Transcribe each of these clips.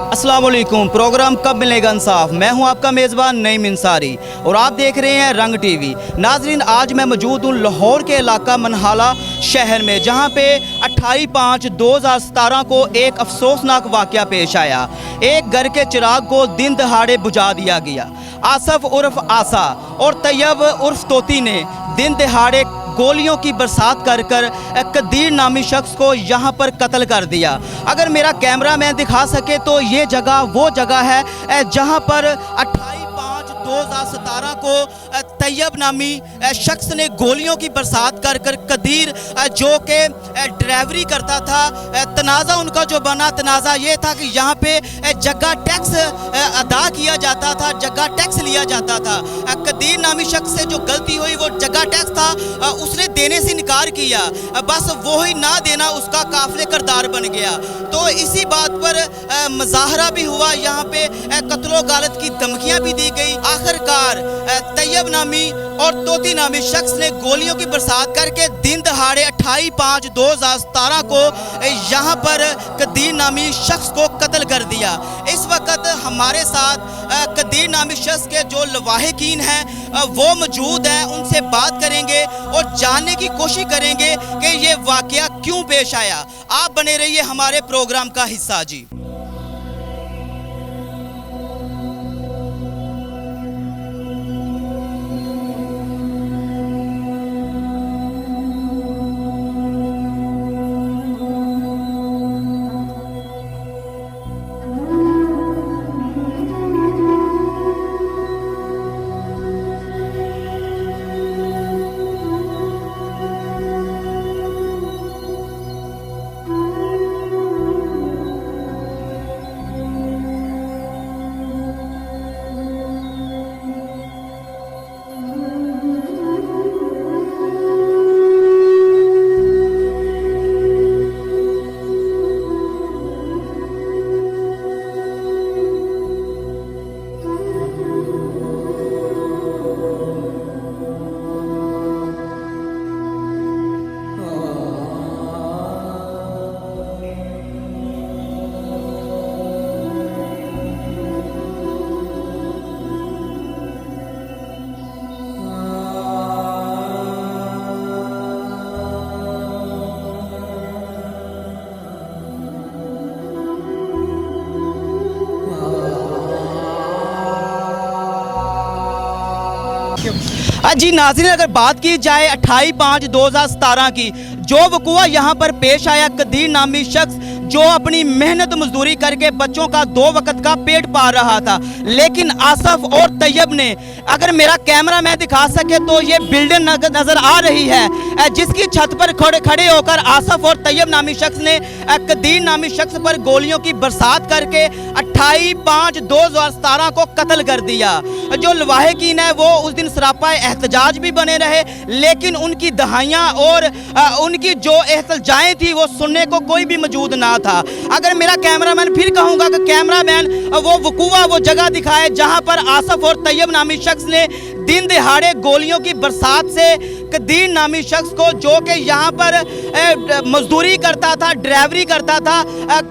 अस्सलाम वालेकुम। प्रोग्राम कब मिलेगा इंसाफ। मैं हूं आपका मेज़बान नईम इंसारी और आप देख रहे हैं रंग टीवी। नाजरीन, आज मैं मौजूद हूं लाहौर के इलाका मनहाला शहर में, जहां पे 28/5/2017 को एक अफसोसनाक वाक़या पेश आया। एक घर के चिराग को दिन दहाड़े बुझा दिया गया। आसफ उर्फ आसा और तैयब उर्फ तोती ने दिन दहाड़े गोलियों की बरसात कर कदीर नामी शख्स को यहाँ पर कत्ल कर दिया। अगर मेरा कैमरा मैन दिखा सके तो ये जगह वो जगह है जहाँ पर 28/5/2017 को तैयब नामी शख्स ने गोलियों की बरसात कर कदीर जो कि ड्राइवरी करता था, तनाज़ा उनका जो बना तनाज़ा ये था कि यहाँ पे जगह टैक्स अदा किया जाता था, जगह टैक्स लिया जाता था। कदीर नामी शख्स से जो गलती हुई वो जगह टैक्स था, उसने देने से इनकार किया, बस वो ही ना देना उसका काफिले करदार बन गया। तो इसी बात पर मुजाहरा भी हुआ, यहाँ पे कत्लो गालत की धमकियाँ भी दी गई। आखिरकार तैयब नामी और तोती नामी शख्स ने गोलियों की बरसात करके दिन दहाड़े 28/5/2017 को यहाँ पर कदीर नामी शख्स को कत्ल कर दिया। इस वक्त हमारे साथ कदीर नामी शख्स के जो लवाहिकीन हैं वो मौजूद हैं, उनसे बात करेंगे और जानने की कोशिश करेंगे कि ये वाकया क्यों पेश आया। आप बने रहिए हमारे प्रोग्राम का हिस्सा जी। जी नाज़रीन, अगर बात की जाए 28/5/2017 की, जो वक़ुआ यहाँ पर पेश आया, कदीर नामी शख्स जो अपनी मेहनत मजदूरी करके बच्चों का 2 वक्त का पेट पाल रहा था, लेकिन आसफ और तैयब ने, अगर मेरा कैमरा मैं दिखा सके तो ये बिल्डिंग नज़र आ रही है जिसकी छत पर खड़े होकर आसफ और तैयब नामी शख्स ने कदीर नामी शख्स पर गोलियों की बरसात करके 28/5/2017 को कत्ल कर दिया। जो लवाहिकीन है वो उस दिन सरापा एहतजाज भी बने रहे, लेकिन उनकी दहाइयाँ और उनकी जो एहतजाएँ थी वो सुनने को कोई भी मौजूद ना था। अगर मेरा कैमरामैन, फिर कहूँगा कि कैमरामैन वो वक़ुआ वो जगह दिखाए जहाँ पर आसफ और तैयब नामी शख्स ने दिन दहाड़े गोलियों की बरसात से कदीर नामी शख्स को, जो कि यहाँ पर मजदूरी करता था, ड्राइवरी करता था,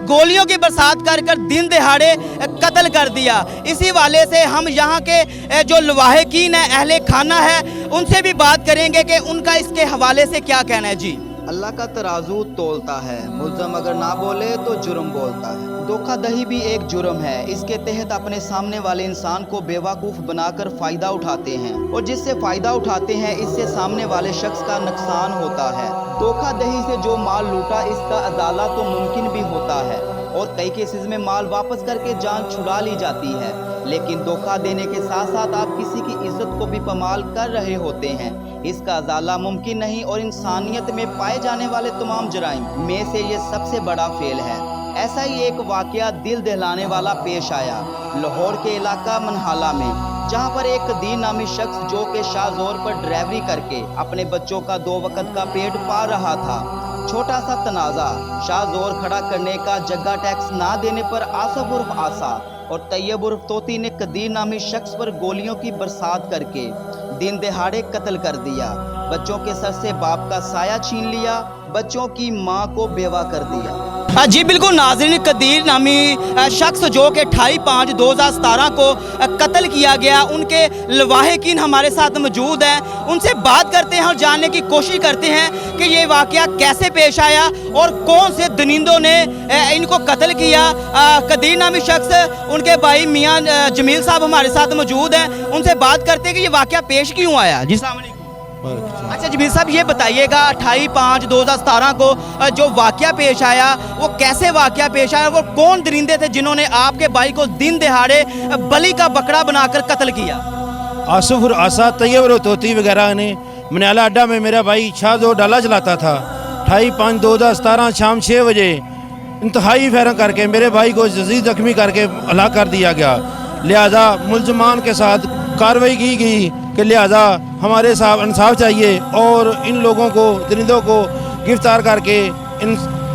गोलियों की बरसात कर दिन दहाड़े कत्ल कर दिया। इसी वाले से हम यहाँ के जो लवाहिकीन है, अहले खाना है, उनसे भी बात करेंगे कि उनका इसके हवाले से क्या कहना है जी। अल्लाह का तराजू तोलता है, मुल्ज़म अगर ना बोले तो जुर्म बोलता है। धोखाधड़ी भी एक जुर्म है। इसके तहत अपने सामने वाले इंसान को बेवकूफ़ बनाकर फ़ायदा उठाते हैं और जिससे फ़ायदा उठाते हैं इससे सामने वाले शख्स का नुकसान होता है। धोखाधड़ी से जो माल लूटा इसका अदाला तो मुमकिन भी होता है और कई केसेस में माल वापस करके जान छुड़ा ली जाती है, लेकिन धोखा देने के साथ साथ आप किसी की इज्जत को भी पमाल कर रहे होते हैं। इसका अजाला मुमकिन नहीं और इंसानियत में पाए जाने वाले तमाम जराइम में से ये सबसे बड़ा फेल है। ऐसा ही एक वाकया दिल दहलाने वाला पेश आया लाहौर के इलाका मनहाला में, जहां पर एक कदीर नामी शख्स जो कि शाहजोर पर ड्राइवरी करके अपने बच्चों का 2 वक्त का पेट पाल रहा था। छोटा सा तनाज़ा शाहजोर खड़ा करने का जगह टैक्स ना देने पर आसफ उर्फ आसा और तैयब उर्फ तोती ने कदीर नामी शख्स पर गोलियों की बरसात करके दिन दहाड़े कत्ल कर दिया। बच्चों के सर से बाप का साया छीन लिया, बच्चों की मां को बेवा कर दिया। जी बिल्कुल नाज़रीन, कदीर नामी शख्स जो कि 28/5/2017 को कत्ल किया गया, उनके लवाहिकीन हमारे साथ मौजूद हैं। उनसे बात करते हैं और जानने की कोशिश करते हैं कि ये वाक़या कैसे पेश आया और कौन से दरिंदों ने इनको कत्ल किया। कदीर नामी शख्स, उनके भाई मियाँ जमील साहब हमारे साथ मौजूद हैं। उनसे बात करते हैं कि ये वाक़या पेश क्यों आया। जी अस्सलाम वालेकुम। अच्छा जमील साहब, ये बताइएगा 28/5/2017 को जो वाक़या पेश आया वो कैसे वाक़या पेश आया, वो कौन दरिंदे थे जिन्होंने आपके भाई को दिन दिहाड़े बलि का बकरा बनाकर कत्ल किया। आसफ और आसा तैयब और तोती वगैरह ने मनियाला अड्डा में मेरा भाई शाहजो डाला चलाता था। 28/5/2017 शाम 6 बजे इंतहाई फायरिंग करके मेरे भाई को जजीद जख्मी करके हलाक कर दिया गया। लिहाजा मुलजमान के साथ कार्रवाई की गई कि लिहाजा हमारे साथ इंसाफ चाहिए और इन लोगों को, दरिंदों को गिरफ्तार करके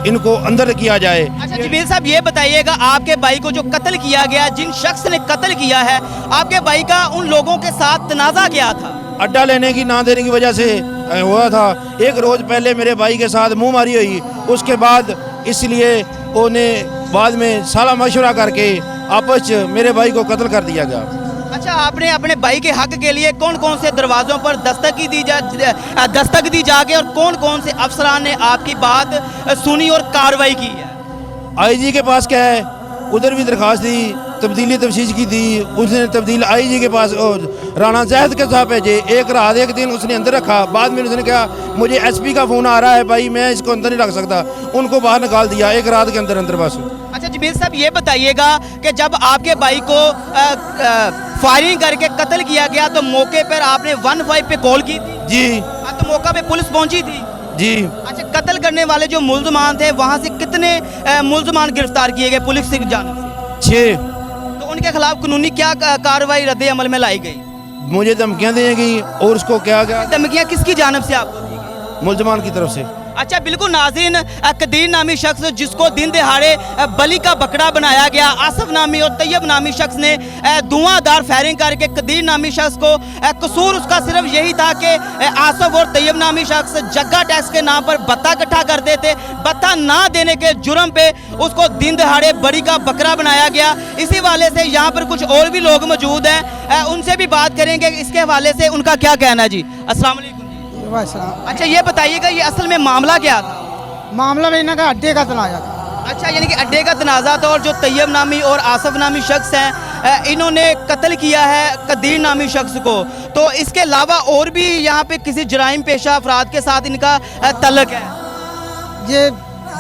इनको अंदर किया जाए। अच्छा जमील साहब, ये बताइएगा आपके भाई को जो कत्ल किया गया, जिन शख्स ने कत्ल किया है, आपके भाई का उन लोगों के साथ तनाज़ा क्या था? अड्डा लेने की ना देने की वजह से हुआ था। एक रोज़ पहले मेरे भाई के साथ मुँह मारी हुई, उसके बाद इसलिए उन्हें बाद में साला मशवरा करके आपस मेरे भाई को कत्ल कर दिया गया। अच्छा, आपने अपने भाई के हक के लिए कौन कौन से दरवाज़ों पर दस्तक दी जाके और कौन कौन से अफसरान ने आपकी बात सुनी और कार्रवाई की है? आईजी के पास क्या है, उधर भी दरख्वास्त दी, तब्दीली तफ्सीश की थी, उसने तब्दील आईजी के पास राना जैद के साथ भेजे। एक रात एक दिन उसने अंदर रखा, बाद में उसने कहा मुझे एसपी का फ़ोन आ रहा है भाई, मैं इसको अंदर नहीं रख सकता, उनको बाहर निकाल दिया एक रात के अंदर अंदर बस। अच्छा जमील साहब, ये बताइएगा कि जब आपके भाई को फायरिंग करके कत्ल किया गया तो मौके पर आपने 15 पे कॉल की थी? जी। तो मौका पे पुलिस पहुंची थी? जी। अच्छा, कत्ल करने वाले जो मुल्जमान थे वहाँ से कितने मुल्जमान गिरफ्तार किए गए पुलिस की जानिब से? 6। तो उनके खिलाफ कानूनी क्या कार्रवाई रद्द अमल में लाई गई? मुझे धमकियाँ दी गई और उसको क्या गया। धमकियाँ किसकी जानिब से आपको दी गई? मुल्जमान की तरफ से। अच्छा बिल्कुल नाज़रीन, कदीर नामी शख्स जिसको दिन दिहाड़े बलि का बकरा बनाया गया, आसफ नामी और तैयब नामी शख्स ने धुआंधार फायरिंग करके कदीर नामी शख्स को, कसूर उसका सिर्फ यही था कि आसफ और तैयब नामी शख्स जग्गा टैक्स के नाम पर भत्ता इकट्ठा करते थे। भत्ता ना देने के जुर्म पे उसको दिन दिहाड़े बलि का बकरा बनाया गया। इसी हवाले से यहाँ पर कुछ और भी लोग मौजूद हैं, उनसे भी बात करेंगे इसके हवाले से उनका क्या कहना है। जी अस्सलाम वालेकुम। अच्छा ये बताइएगा, ये असल में मामला क्या था? मामला में इनका अड्डे का तनाज़ा था। अच्छा, यानी कि अड्डे का तनाज़ा था और जो तैयब नामी और आसफ नामी शख्स हैं इन्होंने कत्ल किया है कदीर नामी शख्स को। तो इसके अलावा और भी यहाँ पे किसी जराइम पेशा अफराद के साथ इनका तल्लक है? ये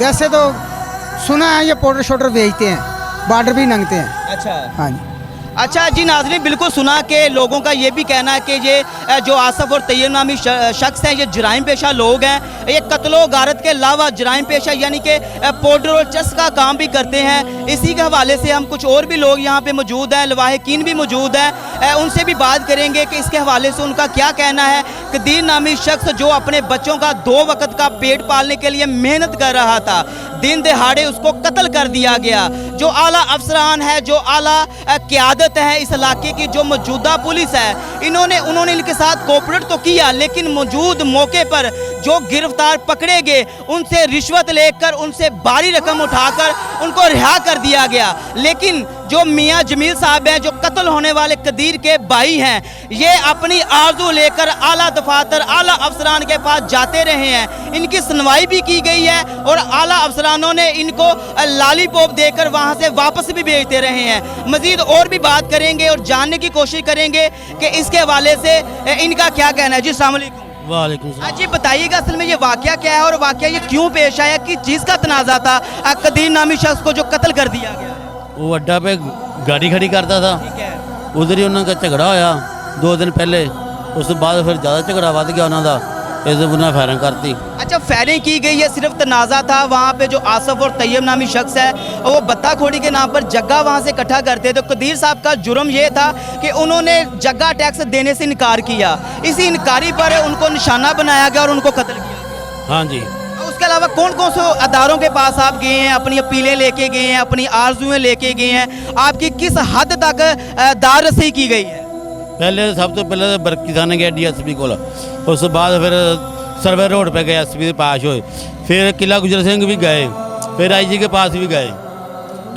वैसे तो सुना है ये पाउडर शोडर बेचते हैं, बॉर्डर भी नंगते हैं। अच्छा हाँ जी। अच्छा जी नाज़रीन, बिल्कुल सुना कि लोगों का ये भी कहना है कि ये जो आसफ और तैयब नामी शख्स हैं ये जराइम पेशा लोग हैं। ये कत्लो गारत के अलावा जराइम पेशा यानी कि पाउडर और चस्क का काम भी करते हैं। इसी के हवाले से हम कुछ और भी लोग यहाँ पे मौजूद हैं, लवाहिकीन भी मौजूद हैं, उनसे भी बात करेंगे कि इसके हवाले से उनका क्या कहना है। कदीर नामी शख्स जो अपने बच्चों का 2 वक्त का पेट पालने के लिए मेहनत कर रहा था, दिन दिहाड़े उसको कत्ल कर दिया गया। जो आला अफसरान है, जो आला क़यादत है इस इलाके की, जो मौजूदा पुलिस है, उन्होंने इनके साथ कोऑपरेट तो किया, लेकिन मौजूद मौके पर जो गिरफ्तार पकड़े गए उनसे रिश्वत लेकर, उनसे भारी रकम उठाकर उनको रिहा कर दिया गया। लेकिन जो मियाँ जमील साहब हैं, जो कत्ल होने वाले कदीर के भाई हैं, ये अपनी आरजू लेकर आला दफातर, आला अफसरान के पास जाते रहे हैं। इनकी सुनवाई भी की गई है और आला अफसरानों ने इनको लालीपॉप देकर वहाँ से वापस भी भेजते रहे हैं। मज़ीद और भी बात करेंगे और जानने की कोशिश करेंगे कि इसके हवाले से इनका क्या कहना है। जी अस्सलाम वालेकुम। वालेकुम। जी बताइएगा असल में ये वाक़या क्या है और वाक़या ये क्यों पेश आया, किस चीज़ का तनाज़ा था कदीर नामी शख्स को जो कत्ल कर दिया गया? वो अड्डा पे गाड़ी खड़ी करता था, ठीक है। उधर ही उन्होंने झगड़ा होया 2 दिन पहले, उस बाद फिर ज़्यादा झगड़ा वध गया उन्होंने, इस उन्हें फायरिंग करती। अच्छा, फायरिंग की गई है, सिर्फ तनाज़ा था वहाँ पे जो आसफ और तैयब नामी शख्स है वो बत्ता खोड़ी के नाम पर जगह वहाँ से इकट्ठा करते थे। तो कदीर साहब का जुर्म ये था कि उन्होंने जगह टैक्स देने से इनकार किया, इसी इनकारी पर उनको निशाना बनाया गया और उनको कत्ल किया। हाँ जी। उसके अलावा कौन कौन से अदारों के पास आप गए हैं, अपनी अपीलें लेके गए हैं, अपनी आरजुएं लेके गए हैं, आपकी किस हद तक दारसी की गई है? पहले सब तो पहले बरकी थाने गए DSP को, उस बाद फिर सर्वे रोड पे गए SP के पास हुए, फिर किला गुजर सिंह भी गए, फिर आईजी के पास भी गए,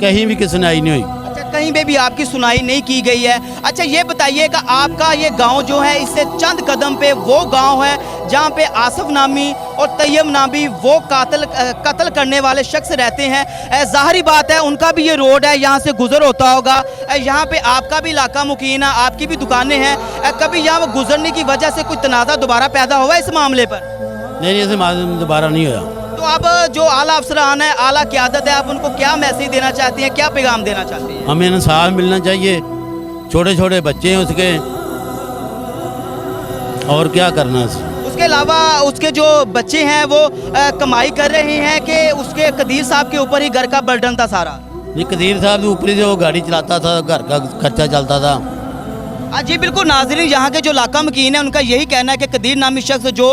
कहीं भी की सुनाई नहीं हुई। अच्छा, कहीं पे भी आपकी सुनाई नहीं की गई है। अच्छा, ये बताइएगा आपका ये गांव जो है इससे चंद कदम पे वो गांव है जहां पे आसफ नामी और तैयब नामी वो कत्ल करने वाले शख्स रहते हैं। ज़ाहिरी बात है उनका भी ये रोड है, यहाँ से गुजर होता होगा। यहाँ पे आपका भी इलाका मुकीन है, आपकी भी दुकानें हैं। कभी यहाँ गुजरने की वजह से कोई तनाज़ा दोबारा पैदा हुआ इस मामले पर? नहीं, ऐसे दोबारा नहीं हुआ। तो आप जो आला अफसरान है, आला क़यादत है, आप उनको क्या मैसेज देना चाहती हैं, क्या पैगाम देना चाहती हैं? हमें इंसाफ मिलना चाहिए, छोटे छोटे बच्चे हैं उसके, और क्या करना है। उसके अलावा उसके जो बच्चे हैं वो कमाई कर रहे हैं कि उसके कदीर साहब के ऊपर ही घर का बर्डन था सारा? ये कदीर साहब ऊपरी से वो गाड़ी चलाता था, घर का खर्चा चलता था। जी बिल्कुल नाज़रीन, यहाँ के जो इलाका मकीन है उनका यही कहना है कि कदीर नामी शख्स जो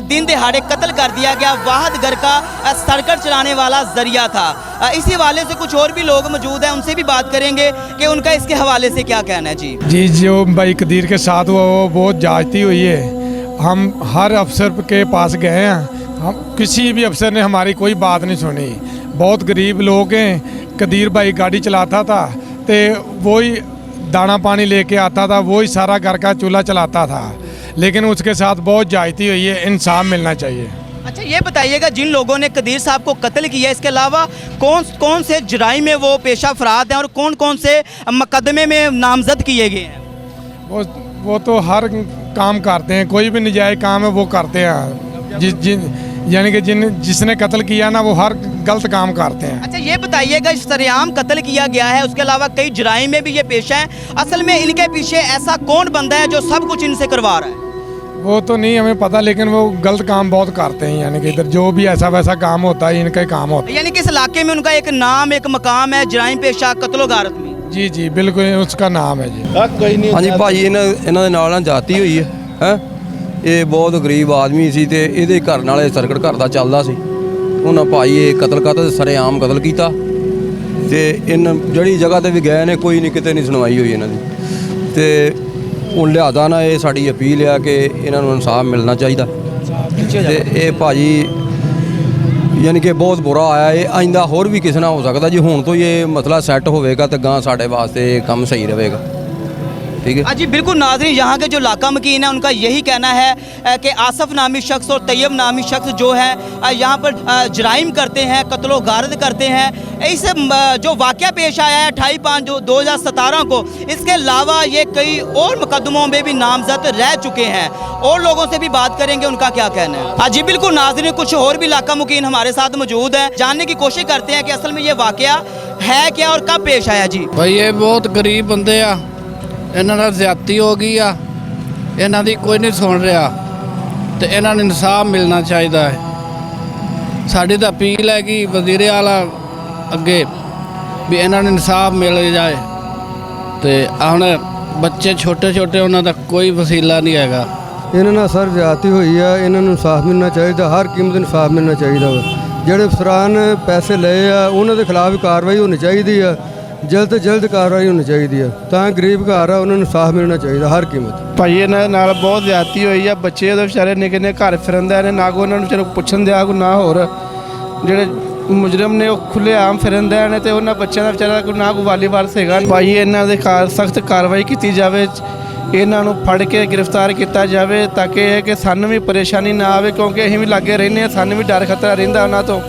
दिन दिहाड़े कत्ल कर दिया गया, वाहद घर का सरकट चलाने वाला जरिया था। इसी हवाले से कुछ और भी लोग मौजूद हैं, उनसे भी बात करेंगे कि उनका इसके हवाले से क्या कहना है। जी जो भाई कदीर के साथ वो बहुत जाती हुई है। हम हर अफसर के पास गए हैं, हम किसी भी अफसर ने हमारी कोई बात नहीं सुनी। बहुत गरीब लोग हैं। कदीर भाई गाड़ी चलाता था तो वही दाना पानी लेके आता था, वही सारा घर का चूल्हा चलाता था, लेकिन उसके साथ बहुत जायती हुई है। इंसाफ मिलना चाहिए। अच्छा, ये बताइएगा जिन लोगों ने कदीर साहब को कत्ल किया, इसके अलावा कौन कौन से जुराइम में वो पेशा अफराद हैं और कौन कौन से मुकदमे में नामजद किए गए हैं? वो तो हर काम करते हैं, कोई भी नजायज़ काम है वो करते हैं। यानी कि जिसने कत्ल किया ना वो हर गलत काम करते हैं। अच्छा, ये बताइएगा सरेआम कत्ल किया गया है, उसके अलावा कई जुराइम में भी ये पेशा है, असल में इनके पीछे ऐसा कौन बंदा है जो सब कुछ इनसे करवा रहा है? वो तो नहीं हमें पता, लेकिन वो गलत काम बहुत करते हैं। यानी कि इधर जो भी ऐसा वैसा काम होता है इनका ही काम होता है। यानी कि इस इलाके में उनका एक नाम, एक मकाम है, जुराइम पेशा कत्लो गारत में। जी बिल्कुल उसका नाम है जी। कोई नहीं। ਹਾਂਜੀ ਭਾਜੀ ਇਹਨਾਂ ਦੇ ਨਾਲ ਜਾਤੀ ਹੋਈ ਹੈ। ਇਹ ਬਹੁਤ ਗਰੀਬ ਆਦਮੀ ਸੀ ਤੇ ਇਹਦੇ ਘਰ ਨਾਲ ਇਹ ਸਰਕਟ ਘਰ ਦਾ ਚੱਲਦਾ ਸੀ। ਉਹਨਾਂ ਭਾਈ ਇਹ ਕਤਲ ਸਰੇਆਮ ਕਤਲ ਕੀਤਾ ਤੇ ਇਹਨਾਂ ਜਿਹੜੀ ਜਗ੍ਹਾ ਤੇ ਵੀ ਗਏ ਨੇ ਕੋਈ ਨਹੀਂ, ਕਿਤੇ ਨਹੀਂ ਸੁਣਵਾਈ ਹੋਈ ਇਹਨਾਂ ਦੀ। ਤੇ ਹੁਣ ਲਿਆਦਾ ਨਾ ਇਹ ਸਾਡੀ ਅਪੀਲ ਆ ਕਿ ਇਹਨਾਂ ਨੂੰ ਇਨਸਾਫ ਮਿਲਣਾ ਚਾਹੀਦਾ। ਤੇ ਇਹ ਭਾਜੀ ਯਾਨੀ ਕਿ ਬਹੁਤ ਬੁਰਾ ਆਇਆ। ਇਹ ਆਇੰਦਾ ਹੋਰ ਵੀ ਕਿਸੇ ਨਾਲ ਹੋ ਸਕਦਾ ਜੀ। ਹੁਣ ਤੋਂ ਹੀ ਇਹ ਮਸਲਾ ਸੈੱਟ ਹੋਵੇਗਾ ਤਾਂ ਗਾਂ ਸਾਡੇ ਵਾਸਤੇ ਕੰਮ ਸਹੀ ਰਹੇਗਾ। ठीक है जी बिल्कुल नाज़रीन, यहाँ के जो इलाका मकीन है उनका यही कहना है कि आसफ नामी शख्स और तैयब नामी शख्स जो है यहाँ पर जराइम करते हैं, कत्लो गारद करते हैं। इस जो वाक़या पेश आया है 28/5/2017 को, इसके अलावा ये कई और मुकदमों में भी नामजद रह चुके हैं। और लोगों से भी बात करेंगे उनका क्या कहना है। जी बिल्कुल नाज़रीन, कुछ और भी इलाका मकीन हमारे साथ मौजूद है, जानने की कोशिश करते हैं कि असल में ये वाक़या है क्या और कब पेश आया। जी भाई ये बहुत गरीब बंदे आ, ਇਹਨਾਂ ਨਾਲ ਜ਼ਿਆਦਤੀ ਹੋ ਗਈ ਆ, ਇਹਨਾਂ ਦੀ ਕੋਈ ਨਹੀਂ ਸੁਣ ਰਿਹਾ ਤੇ ਇਹਨਾਂ ਨੂੰ ਇਨਸਾਫ ਮਿਲਣਾ ਚਾਹੀਦਾ ਹੈ। ਸਾਡੀ ਤਾਂ ਅਪੀਲ ਹੈ ਕਿ ਵਜ਼ੀਰ ਆਲਾ ਅੱਗੇ ਵੀ ਇਹਨਾਂ ਨੂੰ ਇਨਸਾਫ ਮਿਲ ਜਾਏ। ਤੇ ਹੁਣ ਬੱਚੇ ਛੋਟੇ ਛੋਟੇ, ਉਹਨਾਂ ਦਾ ਕੋਈ ਵਸੀਲਾ ਨਹੀਂ ਹੈਗਾ। ਇਹਨਾਂ ਨਾਲ ਸਰ ਜ਼ਿਆਦਤੀ ਹੋਈ ਆ, ਇਹਨਾਂ ਨੂੰ ਇਨਸਾਫ ਮਿਲਣਾ ਚਾਹੀਦਾ, ਹਰ ਕੀਮਤ ਇਨਸਾਫ ਮਿਲਣਾ ਚਾਹੀਦਾ ਵਾ। ਜਿਹੜੇ ਅਫਸਰਾਨ ਪੈਸੇ ਲਏ ਆ ਉਹਨਾਂ ਦੇ ਖਿਲਾਫ ਵੀ ਕਾਰਵਾਈ ਹੋਣੀ ਚਾਹੀਦੀ ਆ, ਜਲਦ ਤੋਂ ਜਲਦ ਕਾਰਵਾਈ ਹੋਣੀ ਚਾਹੀਦੀ ਆ, ਤਾਂ ਗਰੀਬ ਘਰ ਆ ਉਹਨਾਂ ਨੂੰ ਇਨਸਾਫ ਮਿਲਣਾ ਚਾਹੀਦਾ ਹਰ ਕੀਮਤ। ਭਾਈ ਇਹਨਾਂ ਨਾਲ ਬਹੁਤ ਜ਼ਿਆਦਤੀ ਹੋਈ ਆ। ਬੱਚੇ ਉਹਦੇ ਵਿਚਾਰੇ ਨਿੱਕੇ ਨੇ ਘਰ ਫਿਰਦੇ ਨੇ, ਨਾ ਕੋ ਉਹਨਾਂ ਨੂੰ ਚਲੋ ਪੁੱਛਣ ਦਿਆ ਕੋ ਨਾ ਹੋਰ ਜਿਹੜੇ ਮੁਜਰਮ ਨੇ ਉਹ ਖੁੱਲੇ ਆਮ ਫਿਰਦੇ ਨੇ ਤੇ ਉਹਨਾਂ ਬੱਚਿਆਂ ਦਾ ਵਿਚਾਰਾ ਕੋਈ ਨਾ ਕੋ ਵਾਲੀਵਾਰ ਸੀਗਾ। ਭਾਈ ਇਹਨਾਂ ਦੇ ਸਖਤ ਕਾਰਵਾਈ ਕੀਤੀ ਜਾਵੇ, ਇਹਨਾਂ ਨੂੰ ਫੜ ਕੇ ਗ੍ਰਿਫਤਾਰ ਕੀਤਾ ਜਾਵੇ ਤਾਂ ਕਿ ਇਹ ਕਿ ਸਾਨੂੰ ਵੀ ਪਰੇਸ਼ਾਨੀ ਨਾ ਆਵੇ, ਕਿਉਂਕਿ ਅਸੀਂ ਵੀ ਲਾਗੇ ਰਹਿੰਦੇ ਹਾਂ, ਸਾਨੂੰ ਵੀ ਡਰ ਖਤਰਾ ਰਹਿੰਦਾ ਉਹਨਾਂ ਤੋਂ।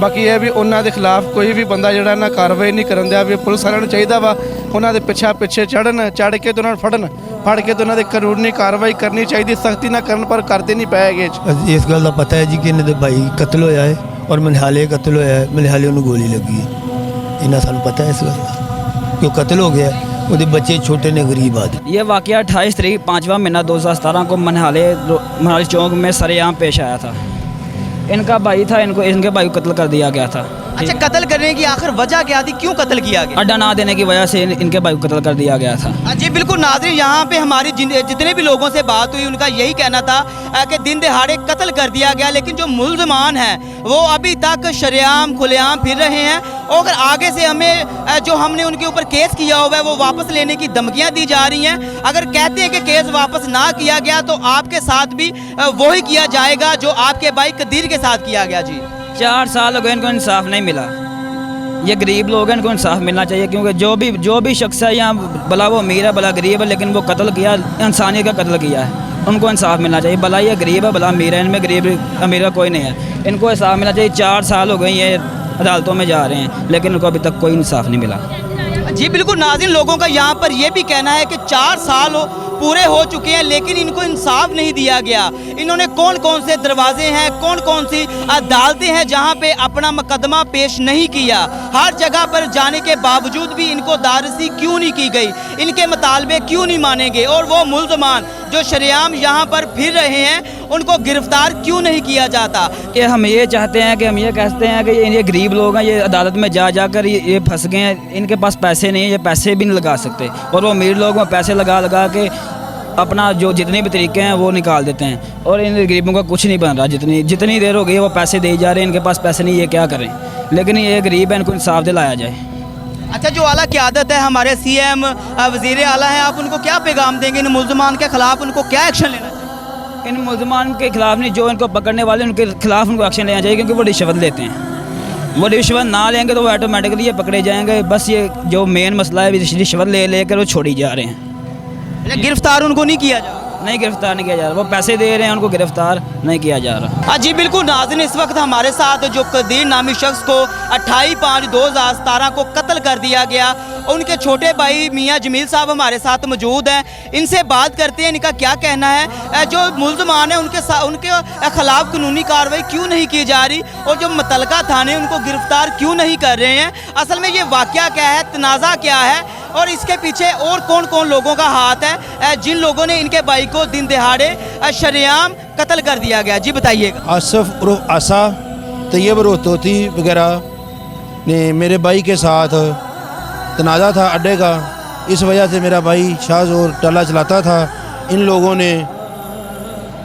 ਬਾਕੀ ਇਹ ਵੀ ਉਹਨਾਂ ਦੇ ਖਿਲਾਫ ਕੋਈ ਵੀ ਬੰਦਾ ਜਿਹੜਾ ਨਾ ਕਾਰਵਾਈ ਨਹੀਂ ਕਰਨ ਦਿਆ ਵੀ ਪੁਲਿਸ ਵਾਲਿਆਂ ਨੂੰ ਚਾਹੀਦਾ ਵਾ ਉਹਨਾਂ ਦੇ ਪਿੱਛੇ ਚੜ੍ਹ ਕੇ ਤੇ ਉਹਨਾਂ ਨੂੰ ਫੜ ਕੇ ਤੇ ਉਹਨਾਂ ਦੇ ਕਾਨੂੰਨੀ ਕਾਰਵਾਈ ਕਰਨੀ ਚਾਹੀਦੀ, ਸਖਤੀ ਨਾ ਕਰਨ ਪਰ ਕਰਦੇ ਨਹੀਂ ਪਏਗੇ। ਇਸ ਗੱਲ ਦਾ ਪਤਾ ਹੈ ਜੀ ਕਿ ਇਹਨਾਂ ਦੇ ਭਾਈ ਕਤਲ ਹੋਇਆ ਹੈ ਔਰ ਮਨਹਾਲੇ ਕਤਲ ਹੋਇਆ ਹੈ, ਮਨਹਾਲੇ ਨੂੰ ਗੋਲੀ ਲੱਗੀ ਹੈ। ਇਹਨਾਂ ਸਾਨੂੰ ਪਤਾ ਹੈ ਇਸ ਗੱਲ ਦਾ ਕਿ ਉਹ ਕਤਲ ਹੋ ਗਿਆ, ਉਹਦੇ ਬੱਚੇ छोटे ने गरीब आदमी। ये वाक़या 28 तारीख 5वां महीना 2017 को मनहाले चौक में सरेआम पेश आया था। इनका भाई था, इनके भाई को कत्ल कर दिया गया था। अच्छा, कत्ल करने की आखिर वजह क्या थी, क्यों कत्ल किया गया? अड्डा ना देने की वजह से इनके भाई को कत्ल कर दिया गया था। जी बिल्कुल नाज़रीन, यहाँ पे हमारी जितने भी लोगों से बात हुई उनका यही कहना था कि दिन दिहाड़े कत्ल कर दिया गया, लेकिन जो मुल्ज़मान हैं वो अभी तक शरेआम खुलेआम फिर रहे हैं। और अगर आगे से हमें जो हमने उनके ऊपर केस किया हुआ है वो वापस लेने की धमकियाँ दी जा रही हैं। अगर कहते हैं कि केस वापस ना किया गया तो आपके साथ भी वही किया जाएगा जो आपके भाई कदीर के साथ किया गया। जी 4 साल हो गए इनको इंसाफ नहीं मिला। ये गरीब लोग हैं, इनको इंसाफ मिलना चाहिए, क्योंकि जो भी शख्स है यहाँ, भला वो अमीर है भला गरीब है, लेकिन वो कत्ल किया, इंसानियत का कत्ल किया है, उनको इंसाफ मिलना चाहिए। भला ये गरीब है भला अमीर है, इनमें गरीब अमीर का कोई नहीं है, इनको इंसाफ मिलना चाहिए। 4 साल हो गए ये अदालतों में जा रहे हैं, लेकिन उनको अभी तक कोई इंसाफ नहीं मिला। जी बिल्कुल नाज़रीन, लोगों का यहाँ पर ये भी कहना है कि 4 साल पूरे हो चुके हैं लेकिन इनको इंसाफ नहीं दिया गया। इन्होंने कौन कौन से दरवाजे हैं, कौन कौन सी अदालतें हैं जहाँ पे अपना मुकदमा पेश नहीं किया। हर जगह पर जाने के बावजूद भी इनको दारसी क्यों नहीं की गई, इनके मुतालबे क्यों नहीं माने गए, और वो मुल्ज़मान जो शरेआम यहाँ पर फिर रहे हैं उनको गिरफ्तार क्यों नहीं किया जाता। कि हम ये चाहते हैं कि हम ये कहते हैं कि ये गरीब लोग हैं, ये अदालत में जा जाकर ये फंस गए हैं, इनके पास पैसे नहीं है, ये पैसे भी नहीं लगा सकते, और वो अमीर लोग में पैसे लगा लगा के अपना जो जितने भी तरीके हैं वो निकाल देते हैं, और इन गरीबों का कुछ नहीं बन रहा। जितनी देर हो गई वो पैसे दे जा रहे हैं, इनके पास पैसे नहीं, ये क्या करें। लेकिन ये गरीब है, इनको इंसाफ दिलाया जाए। अच्छा, जो आला क़यादत है, हमारे CM वज़ीर आला हैं, आप उनको क्या पैगाम देंगे इन मुल्ज़मान के ख़िलाफ़, उनको क्या एक्शन लेना चाहिए? इन मुल्ज़मान के खिलाफ नहीं, जो इनको पकड़ने वाले उनके खिलाफ उनको एक्शन लेना चाहिए, क्योंकि वो रिश्वत लेते हैं। वो रिश्वत ना लेंगे तो वो ऑटोमेटिकली ये पकड़े जाएंगे। बस ये जो मेन मसला है, रिश्वत ले लेकर वो छोड़ी जा रहे हैं। गिरफ्तार उनको नहीं किया जा रहा? नहीं, गिरफ्तार नहीं किया जा रहा, वो पैसे दे रहे हैं, उनको गिरफ्तार नहीं किया जा रहा। जी बिल्कुल नाज़रीन, इस वक्त हमारे साथ जो कदीर नामी शख्स को 28/5/2017 को कत्ल कर दिया गया, उनके छोटे भाई मियाँ जमील साहब हमारे साथ मौजूद हैं। इनसे बात करते हैं, इनका क्या कहना है, जो मुल्ज़मान है उनके खिलाफ कानूनी कार्रवाई क्यों नहीं की जा रही, और जो मुतलका थाने उनको गिरफ्तार क्यों नहीं कर रहे हैं। असल में ये वाक़या क्या है, तनाज़ा क्या है, और इसके पीछे और कौन कौन लोगों का हाथ है, जिन लोगों ने इनके भाई को दिन दिहाड़े शरेआम कत्ल कर दिया गया। जी बताइएगा। आसफ उर्फ आसा, तैयब रोहतोती वगैरह ने मेरे भाई के साथ तनाज़ा था अड्डे का, इस वजह से मेरा भाई शाहज़ोर टाला चलाता था। इन लोगों ने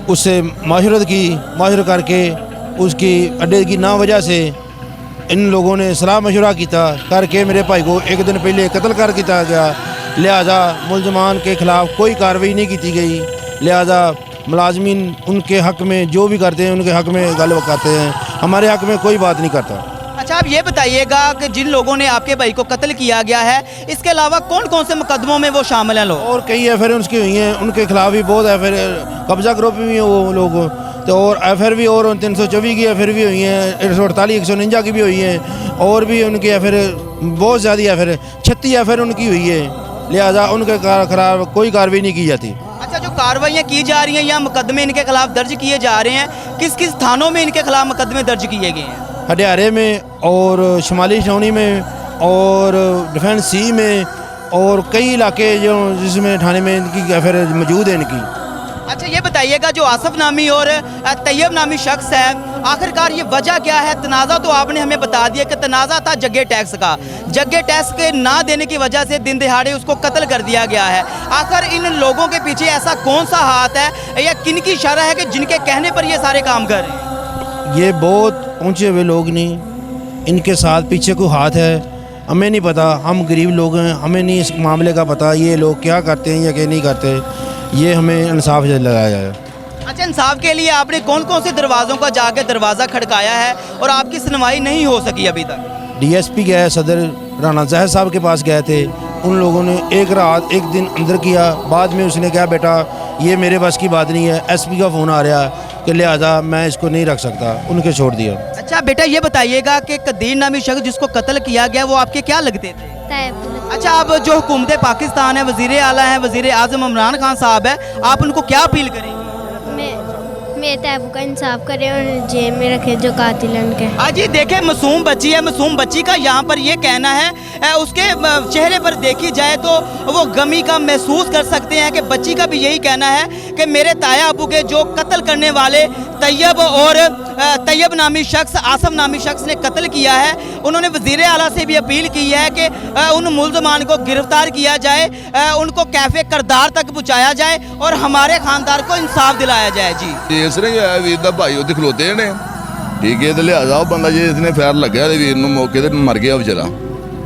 उससे माशरत की, माशर करके उसकी अड्डे की ना वजह से इन लोगों ने सलाह मशवरा किया करके मेरे भाई को एक दिन पहले कत्ल कर दिया गया। लिहाजा मुल्ज़मान के ख़िलाफ़ कोई कार्रवाई नहीं की गई। लिहाजा मुलाजमीन उनके हक़ में जो भी करते हैं उनके हक़ में गल करते हैं, हमारे हक़ में कोई बात नहीं करता। अच्छा, आप ये बताइएगा कि जिन लोगों ने आपके भाई को कत्ल किया गया है, इसके अलावा कौन कौन से मुकदमों में वो शामिल हैं लोग? और कई FIR उसकी हुई हैं, उनके खिलाफ भी बहुत FIR, कब्जा ग्रुप भी हैं वो लोग, तो और FIR भी और 324 की FIR भी हुई हैं, 148 149 की भी हुई हैं, और भी उनकी FIR बहुत ज़्यादा FIR 36 FIR उनकी हुई है। लिहाजा उनके खिलाफ कोई कार्रवाई नहीं की जाती। अच्छा, जो कार्रवाइयाँ की जा रही हैं या मुकदमे इनके खिलाफ दर्ज किए जा रहे हैं, किस किस थानों में इनके खिलाफ मुकदमे दर्ज किए गए हैं? हडियारे में और शुमाली छावनी में और डिफेंस C में और कई इलाके जो जिसमें थाने में इनकी FIR मौजूद है इनकी। अच्छा, ये बताइएगा, जो आसफ नामी और तैयब नामी शख्स है, आखिरकार ये वजह क्या है? तनाज़ा तो आपने हमें बता दिया कि तनाज़ा था जग्गे टैक्स का, जग्गे टैक्स के ना देने की वजह से दिन दिहाड़े उसको कत्ल कर दिया गया है। आखिर इन लोगों के पीछे ऐसा कौन सा हाथ है या किन की शरह है कि जिनके कहने पर ये सारे काम कर रहे हैं? ये बहुत पहुँचे हुए लोग नहीं, इनके साथ पीछे कोई हाथ है, हमें नहीं पता। हम गरीब लोग हैं, हमें नहीं इस मामले का पता ये लोग क्या करते हैं या क्या नहीं करते। ये हमें इंसाफ लगाया जाए। अच्छा, इंसाफ के लिए आपने कौन कौन से दरवाज़ों का जाके दरवाज़ा खड़काया है और आपकी सुनवाई नहीं हो सकी अभी तक? DSP गए, सदर राना ज़ाहिर साहब के पास गए थे, उन लोगों ने एक रात एक दिन अंदर किया। बाद में उसने कहा बेटा ये मेरे बस की बात नहीं है, SP का फ़ोन आ रहा कि लिहाजा मैं इसको नहीं रख सकता, उनके छोड़ दिया। अच्छा बेटा, ये बताइएगा कि कदीर नामी शख्स जिसको कत्ल किया गया वो आपके क्या लगते थे? अच्छा, अब जो हुकूमत पाकिस्तान है, वज़ीर आला है, वज़ीर आज़म इमरान खान साहब है, आप उनको क्या अपील करेंगे? मेरे तैबू का इंसाफ करे और जेल में रखे जो कातिल हैं उनके। हाँ जी, देखे मासूम बच्ची है, मासूम बच्ची का यहाँ पर ये कहना है, उसके चेहरे पर देखी जाए तो वो गमी का महसूस कर सकते हैं कि बच्ची का भी यही कहना है कि मेरे ताया अबू के जो कत्ल करने वाले तैयब नामी शख्स, आसफ नामी शख्स ने कत्ल किया है, उन्होंने वज़ीर आला से भी अपील की है कि उन मुल्ज़मान को गिरफ्तार किया जाए, उनको कैफे करदार तक पहुँचाया जाए और हमारे खानदार को इंसाफ दिलाया जाए। जी इस तरह है, वीर का भाई उत्थे खलोते ने, ठीक है, तो लिहाजा वो बंदा जो इसने फैर लग्या वीर मौके पर मर गया बेचारा,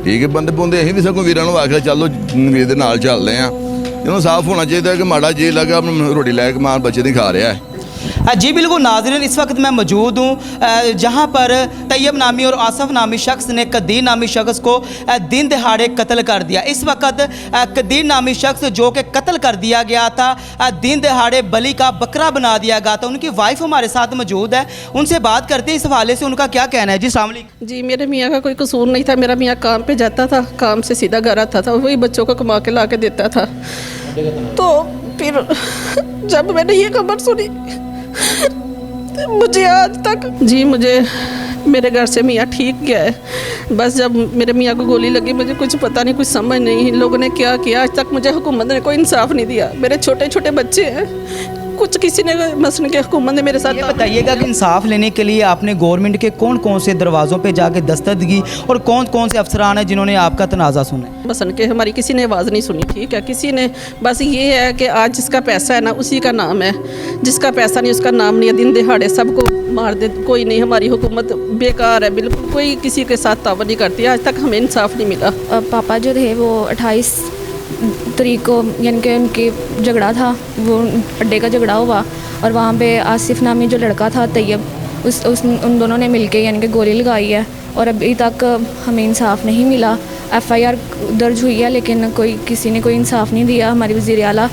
ठीक है। बंदे बुंदे अं भी सगों वीरों को आखिया चलो वीर के नाल चलते हैं, इन्होंने साफ होना चाहिए कि माड़ा जी लगा रोटी लैके मां बच्चे नहीं खा रहा है। जी बिल्कुल नाज़रीन, इस वक्त मैं मौजूद हूँ जहाँ पर तैयब नामी और आसफ़ नामी शख्स ने कदीर नामी शख्स को दिन दहाड़े कत्ल कर दिया। इस वक्त कदीर नामी शख्स जो कि कत्ल कर दिया गया था, दिन दहाड़े बलि का बकरा बना दिया गया था। उनकी वाइफ हमारे साथ मौजूद है, उनसे बात करते हैं इस हवाले से उनका क्या कहना है। जी अस्सलाम वालेकुम। जी मेरे मियाँ का कोई कसूर नहीं था। मेरा मियाँ काम पे जाता था, काम से सीधा घर आता था, वही बच्चों को कमा के ला के देता था। तो फिर जब मैंने ये खबर सुनी, मुझे आज तक मुझे मेरे घर से मियाँ ठीक गया है। बस जब मेरे मियाँ को गोली लगी, मुझे कुछ पता नहीं, कुछ समझ नहीं, इन लोगों ने क्या किया। आज तक मुझे हुकूमत ने कोई इंसाफ नहीं दिया। मेरे छोटे छोटे बच्चे हैं, कुछ किसी ने मसलन के हुकूमत ने मेरे साथ। ये बताइएगा कि इंसाफ लेने के लिए आपने गवर्नमेंट के कौन कौन से दरवाज़ों पे जाके दस्तक दी और कौन कौन से अफसरान हैं जिन्होंने आपका तनाज़ा सुना? मसलन के हमारी किसी ने आवाज़ नहीं सुनी, ठीक है। किसी ने बस ये है कि आज जिसका पैसा है ना उसी का नाम है, जिसका पैसा नहीं उसका नाम नहीं है। दिन दिहाड़े सबको मार दे, कोई नहीं। हमारी हुकूमत बेकार है, बिल्कुल कोई किसी के साथ तावन नहीं करती। आज तक हमें इंसाफ नहीं मिला। पापा जो थे वो 28 तारीख को यानी कि उनकी झगड़ा था, वो अड्डे का झगड़ा हुआ और वहाँ पे आसिफ नामी जो लड़का था तैयब, उन दोनों ने मिलके यानी कि गोली लगाई है और अभी तक हमें इंसाफ नहीं मिला। FIR दर्ज हुई है लेकिन किसी ने कोई इंसाफ नहीं दिया। हमारी वज़ीर आला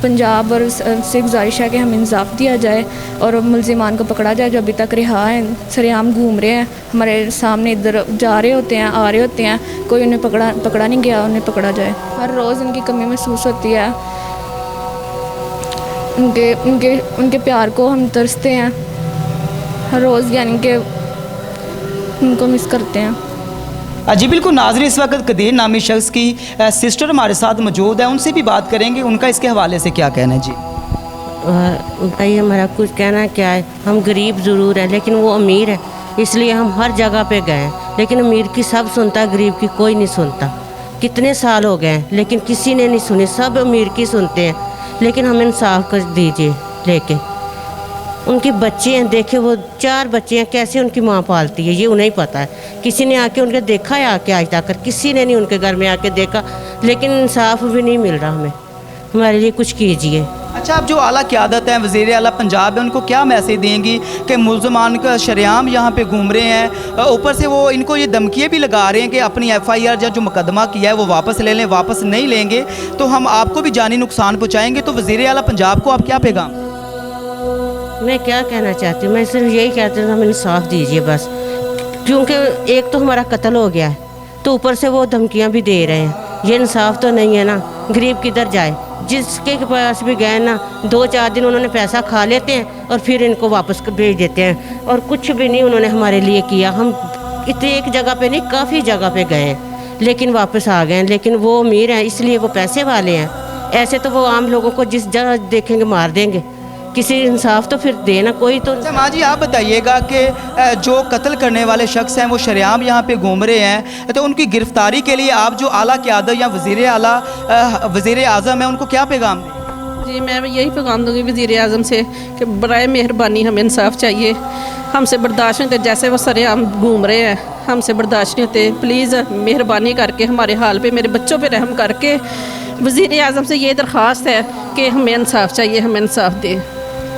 पंजाब और से गुजारिश है कि हमें इंसाफ दिया जाए और मुलजिमान को पकड़ा जाए जो अभी तक रिहा हैं, सरेआम घूम रहे हैं, हमारे सामने इधर जा रहे होते हैं, आ रहे होते हैं, कोई उन्हें पकड़ा नहीं गया, उन्हें पकड़ा जाए। हर रोज़ उनकी कमी महसूस होती है, उनके प्यार को हम तरसते हैं हर रोज़, यानी कि उनको मिस करते हैं। जी बिल्कुल नाज़रीन, इस वक्त कदीर नामी शख्स की सिस्टर हमारे साथ मौजूद है, उनसे भी बात करेंगे, उनका इसके हवाले से क्या कहना है। जी भाई हमारा कुछ कहना क्या है, हम गरीब ज़रूर हैं लेकिन वो अमीर है, इसलिए हम हर जगह पे गए हैं, लेकिन अमीर की सब सुनता, गरीब की कोई नहीं सुनता। कितने साल हो गए हैं लेकिन किसी ने नहीं सुनी, सब अमीर की सुनते हैं। लेकिन हमें इंसाफ कर दीजिए लेके। उनके बच्चे हैं, देखे वो 4 बच्चे हैं, कैसे उनकी माँ पालती है ये उन्हें पता है। किसी ने आके उनके देखा है? आके आज तक किसी ने नहीं उनके घर में आके देखा, लेकिन इंसाफ भी नहीं मिल रहा हमें। हमारे लिए कुछ कीजिए। अच्छा, आप जो आला क़यादत हैं, वज़ीर आला पंजाब है, उनको क्या मैसेज देंगी कि मुलजमान का शरेआम यहाँ पे घूम रहे हैं, ऊपर से वो इनको ये धमकियाँ भी लगा रहे हैं कि अपनी FIR जो मुकदमा किया है वो वापस ले लें, वापस नहीं लेंगे तो हम आपको भी जानी नुकसान पहुँचाएँगे। तो वज़ीर आला पंजाब को आप क्या पैगाम? मैं क्या कहना चाहती हूँ, मैं सिर्फ यही कहती हूँ हमें इंसाफ दीजिए बस, क्योंकि एक तो हमारा कत्ल हो गया है, तो ऊपर से वो धमकियाँ भी दे रहे हैं। ये इंसाफ तो नहीं है ना। गरीब किधर जाए? जिसके पास भी गए ना 2-4 दिन उन्होंने पैसा खा लेते हैं और फिर इनको वापस भेज देते हैं, और कुछ भी नहीं उन्होंने हमारे लिए किया। हम इतने एक जगह पे नहीं, काफ़ी जगह पे गए हैं लेकिन वापस आ गए हैं। लेकिन वो अमीर हैं इसलिए वो पैसे वाले हैं, ऐसे तो वो आम लोगों को जिस जगह देखेंगे मार देंगे। किसी इंसाफ तो फिर देना कोई तो। अच्छा माँ जी, आप बताइएगा कि जो कत्ल करने वाले शख्स हैं वो शरेआम यहाँ पे घूम रहे हैं, तो उनकी गिरफ्तारी के लिए आप जो आला क़यादत या वज़ीर आज़म है उनको क्या पैगाम दें? जी मैं यही पैगाम दूँगी वज़ीर आज़म से कि बराए मेहरबानी हमें इंसाफ चाहिए, हमसे बर्दाश्त नहीं होते। जैसे वो सरेआम घूम रहे हैं हमसे बर्दाश्त नहीं होते। प्लीज़ मेहरबानी करके हमारे हाल पे, मेरे बच्चों पे रहम करके वज़ीर आज़म से ये दरख्वास्त है कि हमें इंसाफ चाहिए, हमें इंसाफ दें।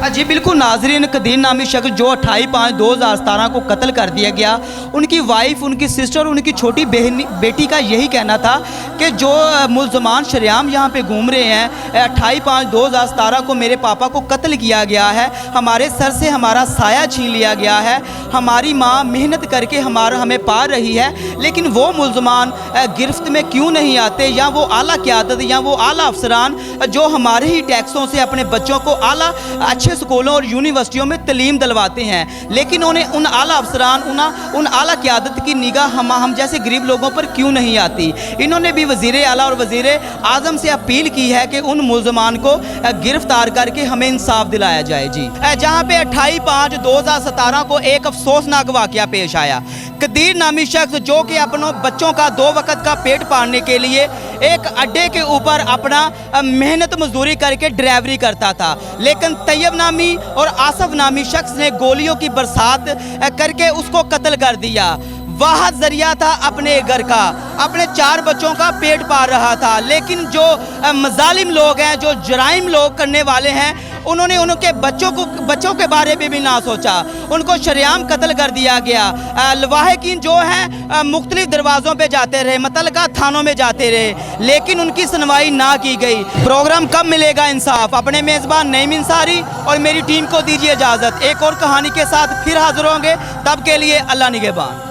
जी बिल्कुल नाज़रीन, कदीर नामी शख्स जो 28/5/2017 को कत्ल कर दिया गया, उनकी वाइफ, उनकी सिस्टर, उनकी छोटी बेटी का यही कहना था कि जो मुलजमान शरेआम यहाँ पे घूम रहे हैं, 28/5/2017 को मेरे पापा को कत्ल किया गया है, हमारे सर से हमारा साया छीन लिया गया है, हमारी माँ मेहनत करके हमें पाल रही है, लेकिन वो मुलजमान गिरफ्त में क्यों नहीं आते, या वो आला क़यादत या वो आला अफसरान जो हमारे ही टैक्सों से अपने बच्चों को आला अच्छे स्कूलों और यूनिवर्सिटियों में तलीम दिलवाते हैं, लेकिन उन्हें उन आला अफसरान उन आला क़यादत की निगाह हम जैसे गरीब लोगों पर क्यों नहीं आती। इन्होंने भी वज़ीर आला और वज़ीर आज़म से अपील की है कि उन मुलजमान को गिरफ्तार करके हमें इंसाफ दिलाया जाए। जी जहाँ पे 28/5/2017 को एक अफसोसनाक वाक़या पेश आया। कदीर नामी शख्स जो कि अपनों बच्चों का 2 वक्त का पेट पालने के लिए एक अड्डे के ऊपर अपना मेहनत मजदूरी करके ड्राइवरी करता था, लेकिन तैयब नामी और आसफ़ नामी शख्स ने गोलियों की बरसात करके उसको कत्ल कर दिया। वह ज़रिया था अपने घर का, अपने 4 बच्चों का पेट पाल रहा था, लेकिन जो मजालिम लोग हैं, जो जराइम लोग करने वाले हैं, उन्होंने उनके बच्चों के बारे में भी ना सोचा, उनको शरेआम कत्ल कर दिया गया। लवाहिकीन जो हैं मुख्तलिफ दरवाज़ों पे जाते रहे, मुतल्लिका थानों में जाते रहे, लेकिन उनकी सुनवाई ना की गई। प्रोग्राम कब मिलेगा इंसाफ? अपने मेज़बान नईम इंसारी और मेरी टीम को दीजिए इजाज़त। एक और कहानी के साथ फिर हाजिर होंगे, तब के लिए अल्लाह निगहबान।